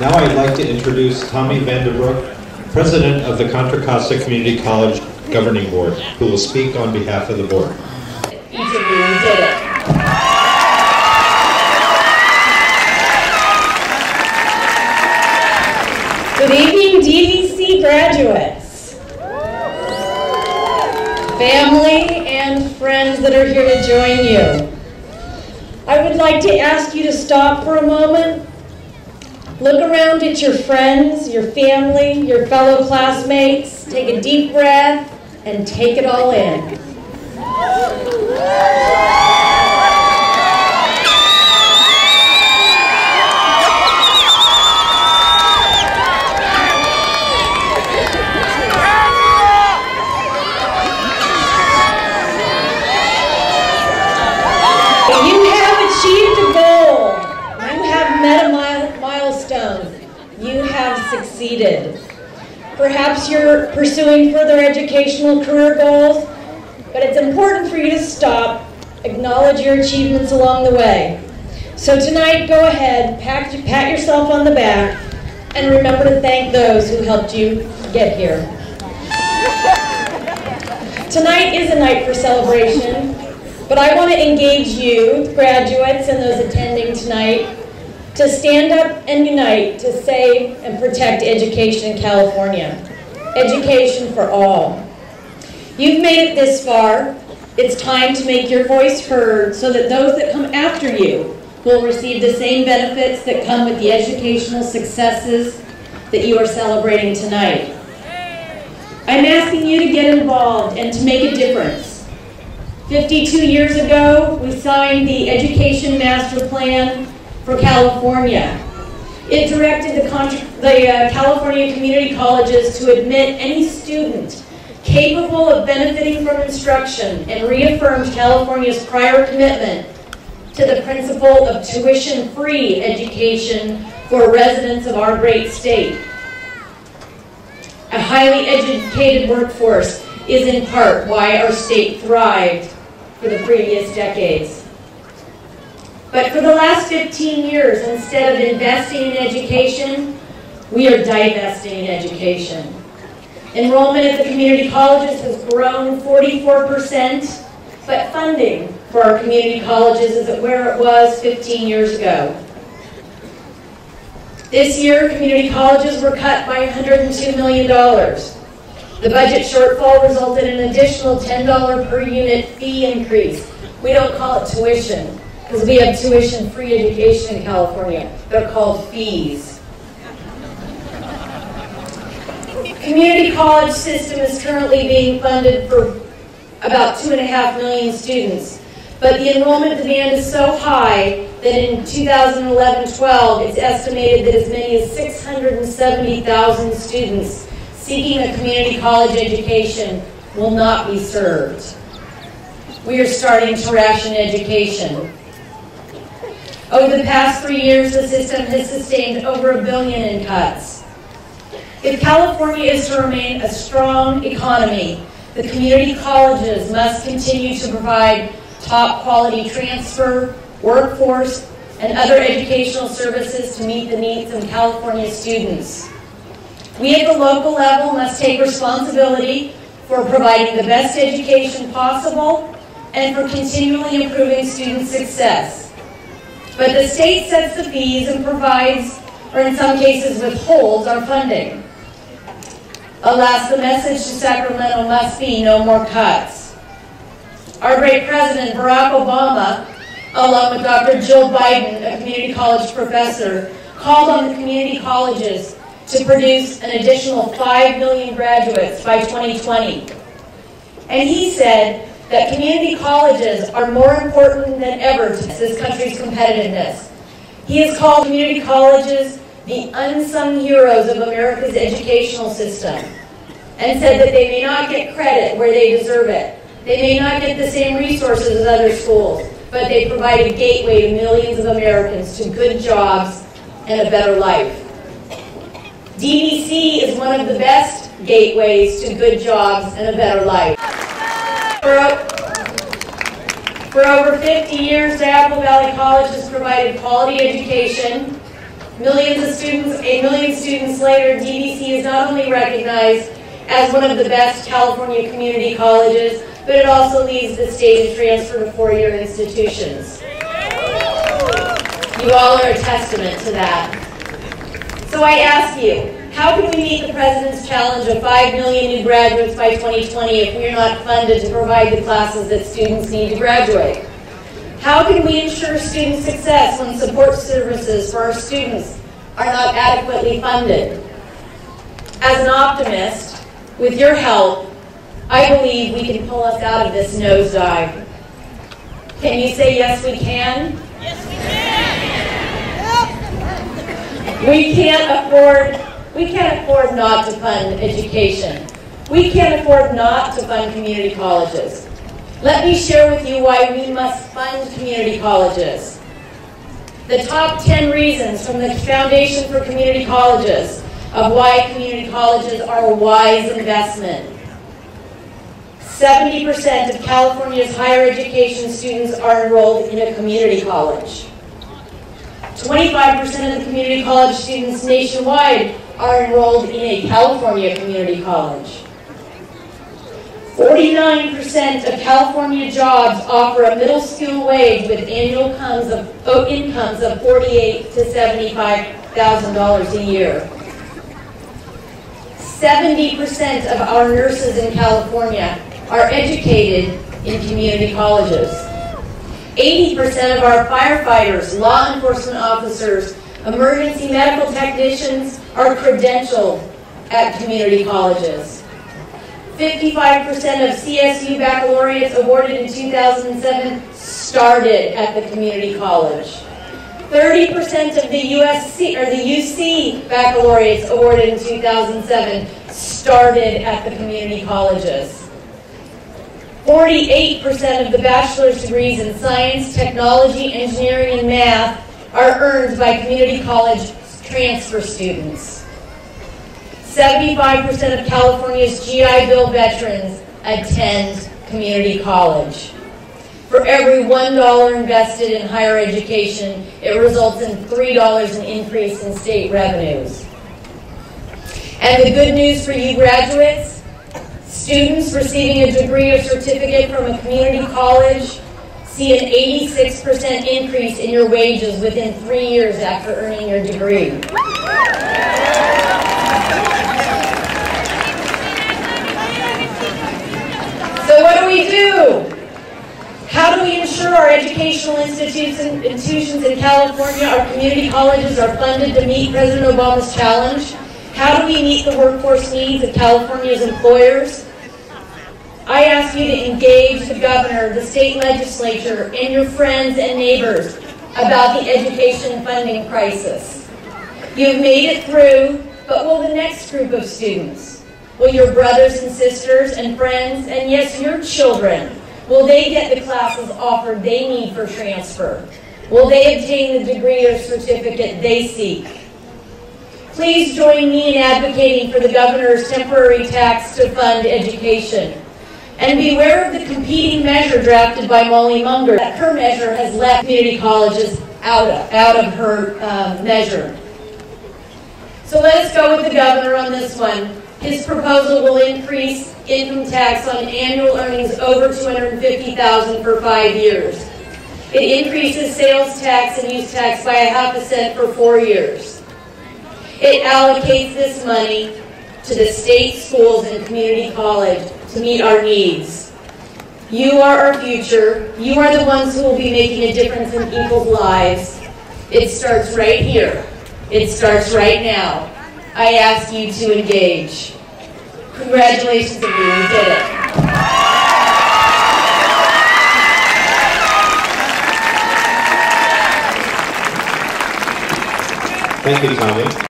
Now I'd like to introduce Tomi Brooke, President of the Contra Costa Community College Governing Board, who will speak on behalf of the board. Each of you did it. Good evening, DVC graduates, family, and friends that are here to join you. I would like to ask you to stop for a moment. Look around at your friends, your family, your fellow classmates. Take a deep breath and take it all in. You have achieved a goal. You have met a milestone. You have succeeded. Perhaps you're pursuing further educational career goals, but it's important for you to stop, acknowledge your achievements along the way. So tonight, go ahead, pat yourself on the back, and remember to thank those who helped you get here. Tonight is a night for celebration, but I want to engage you, graduates, and those attending tonight, to stand up and unite to save and protect education in California. Education for all. You've made it this far. It's time to make your voice heard so that those that come after you will receive the same benefits that come with the educational successes that you are celebrating tonight. I'm asking you to get involved and to make a difference. 52 years ago, we signed the Education Master Plan for California. It directed the California community colleges to admit any student capable of benefiting from instruction and reaffirmed California's prior commitment to the principle of tuition-free education for residents of our great state. A highly educated workforce is in part why our state thrived for the previous decades. But for the last 15 years, instead of investing in education, we are divesting in education. Enrollment at the community colleges has grown 44%, but funding for our community colleges is where it was 15 years ago. This year, community colleges were cut by $102 million. The budget shortfall resulted in an additional $10 per unit fee increase. We don't call it tuition, because we have tuition-free education in California. They're called fees. Community college system is currently being funded for about 2.5 million students, but the enrollment demand is so high that in 2011-12, it's estimated that as many as 670,000 students seeking a community college education will not be served. We are starting to ration education. Over the past 3 years, the system has sustained over $1 billion in cuts. If California is to remain a strong economy, the community colleges must continue to provide top quality transfer, workforce, and other educational services to meet the needs of California students. We at the local level must take responsibility for providing the best education possible and for continually improving student success. But the state sets the fees and provides, or in some cases withholds, our funding. Alas, the message to Sacramento must be no more cuts. Our great president, Barack Obama, along with Dr. Jill Biden, a community college professor, called on the community colleges to produce an additional 5 million graduates by 2020. And he said that community colleges are more important than ever to this country's competitiveness. He has called community colleges the unsung heroes of America's educational system and said that they may not get credit where they deserve it. They may not get the same resources as other schools, but they provide a gateway to millions of Americans to good jobs and a better life. DVC is one of the best gateways to good jobs and a better life. For over 50 years, Diablo Valley College has provided quality education, Millions of students, a million students later, DVC is not only recognized as one of the best California community colleges, but it also leads the state to transfer to four-year institutions. You all are a testament to that. So I ask you, how can we meet the President's challenge of 5 million new graduates by 2020 if we are not funded to provide the classes that students need to graduate? How can we ensure student success when support services for our students are not adequately funded? As an optimist, with your help, I believe we can pull us out of this nosedive. Can you say yes, we can? Yes, we can! We can't afford not to fund education. We can't afford not to fund community colleges. Let me share with you why we must fund community colleges. The top 10 reasons from the Foundation for Community Colleges of why community colleges are a wise investment. 70% of California's higher education students are enrolled in a community college. 25% of the community college students nationwide are enrolled in a California community college. 49% of California jobs offer a middle school wage with annual incomes of $48,000 to $75,000 a year. 70% of our nurses in California are educated in community colleges. 80% of our firefighters, law enforcement officers, emergency medical technicians are credentialed at community colleges. 55% of CSU baccalaureates awarded in 2007 started at the community college. 30% of the UC baccalaureates awarded in 2007 started at the community colleges. 48% of the bachelor's degrees in science, technology, engineering, and math are earned by community college transfer students. 75% of California's GI Bill veterans attend community college. For every $1 invested in higher education, it results in $3 in increase in state revenues. And the good news for you graduates, students receiving a degree or certificate from a community college see an 86% increase in your wages within 3 years after earning your degree. So what do we do? How do we ensure our educational institutions in California, our community colleges, are funded to meet President Obama's challenge? How do we meet the workforce needs of California's employers? I ask you to engage the governor, the state legislature, and your friends and neighbors about the education funding crisis. You've made it through, but will the next group of students, will your brothers and sisters and friends, and yes, your children, will they get the classes offered they need for transfer? Will they obtain the degree or certificate they seek? Please join me in advocating for the governor's temporary tax to fund education. And beware of the competing measure drafted by Molly Munger. That her measure has left community colleges out of her measure. So let us go with the governor on this one. His proposal will increase income tax on annual earnings over $250,000 for 5 years. It increases sales tax and use tax by 0.5 cent for 4 years. It allocates this money to the state schools and community college to meet our needs. You are our future. You are the ones who will be making a difference in people's lives. It starts right here. It starts right now. I ask you to engage. Congratulations, to you. We did it. Thank you, Tomi.